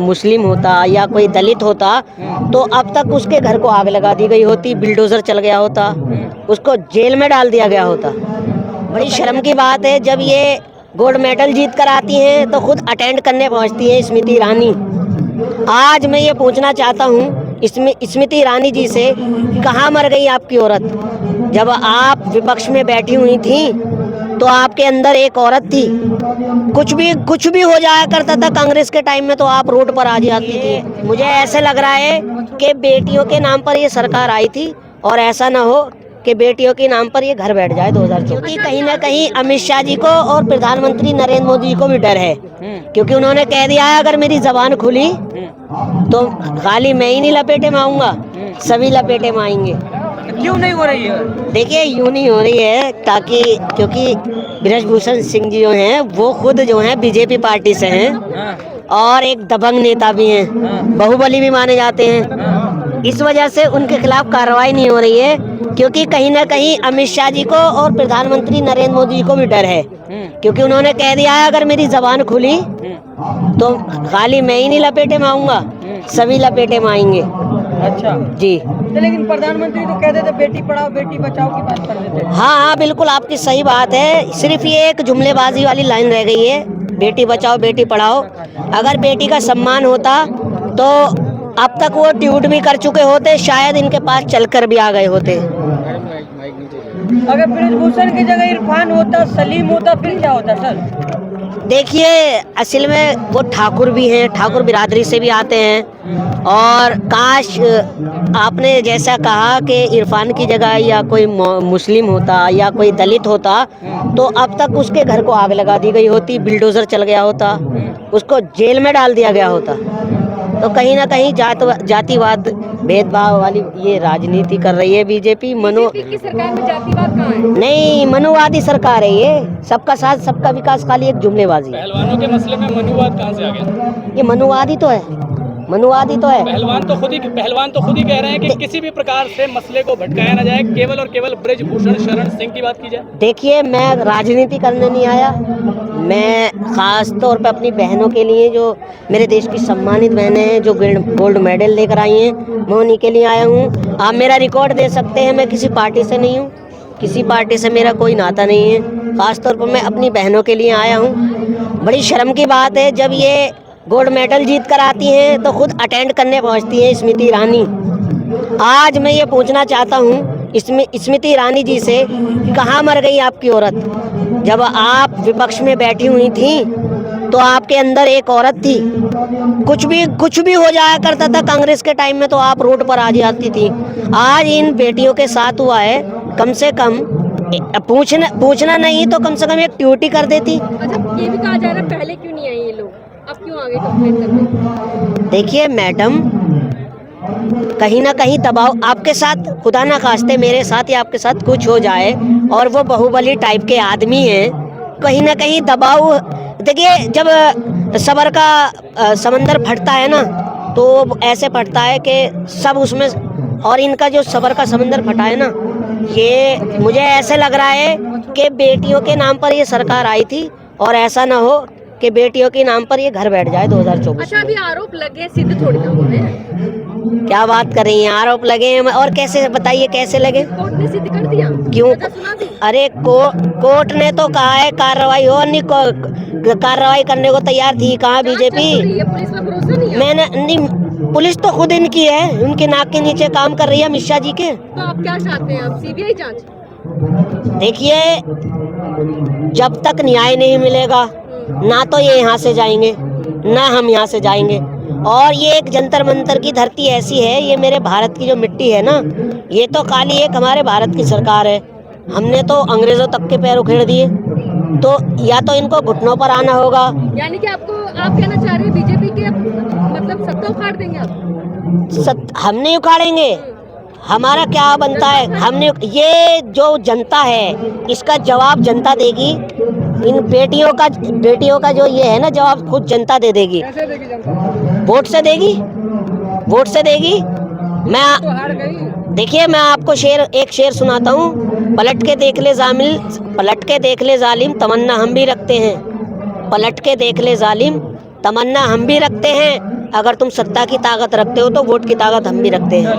मुस्लिम होता या कोई दलित होता तो अब तक उसके घर को आग लगा दी गई होती, बिल्डोजर चल गया होता, उसको जेल में डाल दिया गया होता। बड़ी शर्म की बात है, जब ये गोल्ड मेडल जीत कर आती हैं तो खुद अटेंड करने पहुंचती हैं स्मृति ईरानी। आज मैं ये पूछना चाहता हूँ स्मृति ईरानी जी से, कहाँ मर गई आपकी औरत? जब आप विपक्ष में बैठी हुई थी तो आपके अंदर एक औरत थी, कुछ भी हो जाया करता था कांग्रेस के टाइम में तो आप रोड पर आ जाती थी। मुझे ऐसे लग रहा है कि बेटियों के नाम पर ये सरकार आई थी और ऐसा ना हो कि बेटियों के नाम पर ये घर बैठ जाए 2024। क्योंकि कहीं ना कहीं अमित शाह जी को और प्रधानमंत्री नरेंद्र मोदी जी को भी डर है, क्योंकि उन्होंने कह दिया है अगर मेरी जबान खुली तो खाली मैं ही नहीं लपेटे में आऊंगा, सभी लपेटे में आएंगे। क्यों नहीं हो रही है? देखिए यूं नहीं हो रही है ताकि क्योंकि बृजभूषण सिंह जी जो हैं वो खुद जो हैं बीजेपी पार्टी से हैं और एक दबंग नेता भी हैं, बाहुबली भी माने जाते हैं। इस वजह से उनके खिलाफ कार्रवाई नहीं हो रही है, क्योंकि कहीं ना कहीं अमित शाह जी को और प्रधानमंत्री नरेंद्र मोदी जी को भी डर है, क्योंकि उन्होंने कह दिया है अगर मेरी जबान खुली तो खाली मैं ही नहीं लपेटे में आऊंगा, सभी लपेटे में आएंगे। अच्छा जी तो लेकिन प्रधानमंत्री तो कहते थे बेटी पढ़ाओ बेटी बचाओ की बात कर रहे थे। हाँ, बिल्कुल आपकी सही बात है, सिर्फ ये एक जुमलेबाजी वाली लाइन रह गई है, बेटी बचाओ बेटी पढ़ाओ। अगर बेटी का सम्मान होता तो अब तक वो ट्वीट भी कर चुके होते, शायद इनके पास चलकर भी आ गए होते। अगर बृजभूषण की जगह इरफान होता, सलीम होता, फिर क्या होता सर? देखिए असल में वो ठाकुर भी हैं, ठाकुर बिरादरी से भी आते हैं, और काश आपने जैसा कहा कि इरफान की जगह या कोई मुस्लिम होता या कोई दलित होता तो अब तक उसके घर को आग लगा दी गई होती, बिल्डोजर चल गया होता, उसको जेल में डाल दिया गया होता। तो कहीं ना कहीं जातिवाद भेदभाव वाली ये राजनीति कर रही है बीजेपी। की सरकार में जातिवाद कहाँ है? नहीं, मनुवादी सरकार है ये, सबका साथ सबका विकास, खाली एक जुमलेबाजी। पहलवानों के मसले में मनुवाद कहाँ से आ गया? ये मनुवादी तो है, मनुवादी तो है। पहलवान तो खुद ही कह रहे हैं कि किसी भी प्रकार से मसले को भटकाया ना जाए, केवल और केवल बृजभूषण शरण सिंह की बात की जाए। देखिए मैं राजनीति करने नहीं आया, मैं खास तौर पे अपनी बहनों के लिए, जो मेरे देश की सम्मानित बहनें हैं जो गोल्ड मेडल लेकर आई हैं, मैं उन्हीं के लिए आया हूँ। आप मेरा रिकॉर्ड दे सकते हैं, मैं किसी पार्टी से नहीं हूँ, किसी पार्टी से मेरा कोई नाता नहीं है, खास तौर पर मैं अपनी बहनों के लिए आया हूँ। बड़ी शर्म की बात है, जब ये गोल्ड मेडल जीत कर आती हैं तो खुद अटेंड करने पहुंचती हैं स्मृति ईरानी। आज मैं ये पूछना चाहता हूँ स्मृति ईरानी जी से, कहाँ मर गई आपकी औरत? जब आप विपक्ष में बैठी हुई थी तो आपके अंदर एक औरत थी, कुछ भी हो जाया करता था कांग्रेस के टाइम में तो आप रोड पर आ जाती थी। आज इन बेटियों के साथ हुआ है, कम से कम पूछना नहीं तो कम से कम एक ट्वीट कर देती। अच्छा ये भी कहा जा रहा है पहले क्यों नहीं आए ये लोग, अब क्यों आ गए कंप्लेंट करने? देखिए मैडम, कहीं ना कहीं दबाव आपके साथ, खुदा ना खास्ते मेरे साथ या आपके साथ कुछ हो जाए और वो बाहुबली टाइप के आदमी हैं, कहीं ना कहीं दबाव। देखिए जब सबर का समंदर फटता है ना तो ऐसे फटता है कि सब उसमें, और इनका जो सबर का समंदर फटा है ना, ये मुझे ऐसे लग रहा है कि बेटियों के नाम पर ये सरकार आई थी और ऐसा ना हो कि बेटियों के नाम पर ये घर बैठ जाए 2024। अच्छा अभी आरोप लगे, सिद्ध थोड़ी ना हुए हैं। क्या बात कर रही हैं, आरोप लगे हैं, और कैसे बताइए कैसे लगे? कोर्ट ने सिद्ध कर दिया। क्यों? सजा सुना दी। अरे कोर्ट ने तो कहा है कार्रवाई हो, नहीं कार्रवाई करने को तैयार थी, कहाँ बीजेपी? पुलिस पर भरोसा नहीं है? मैंने नहीं, पुलिस तो खुद इनकी है, उनके नाक के नीचे काम कर रही है अमित शाह जी के। तो आप क्या चाहते हैं, अब सीबीआई जांच? देखिए जब तक न्याय नहीं मिलेगा ना तो ये यहाँ से जाएंगे ना हम यहाँ से जाएंगे, और ये एक जंतर मंतर की धरती ऐसी है, ये मेरे भारत की जो मिट्टी है ना, ये तो खाली एक हमारे भारत की सरकार है, हमने तो अंग्रेजों तक के पैर उखेड़ दिए, तो या तो इनको घुटनों पर आना होगा। यानी कि आप कहना चाह रहे हैं बीजेपी के मतलब सत्ता उखाड़ देंगे आप? हम नहीं उखाड़ेंगे, हमारा क्या बनता है, हमने, ये जो जनता है इसका जवाब जनता देगी। इन बेटियों का जो ये है ना, जवाब खुद जनता दे देगी। कैसे देगी जनता? वोट से देगी, वोट से देगी। तो हार गई। देखिए मैं आपको एक शेर सुनाता हूँ, पलट के देख ले जालिम तमन्ना हम भी रखते हैं, पलट के देख ले जालिम तमन्ना हम भी रखते हैं, अगर तुम सत्ता की ताकत रखते हो तो वोट की ताकत हम भी रखते हैं।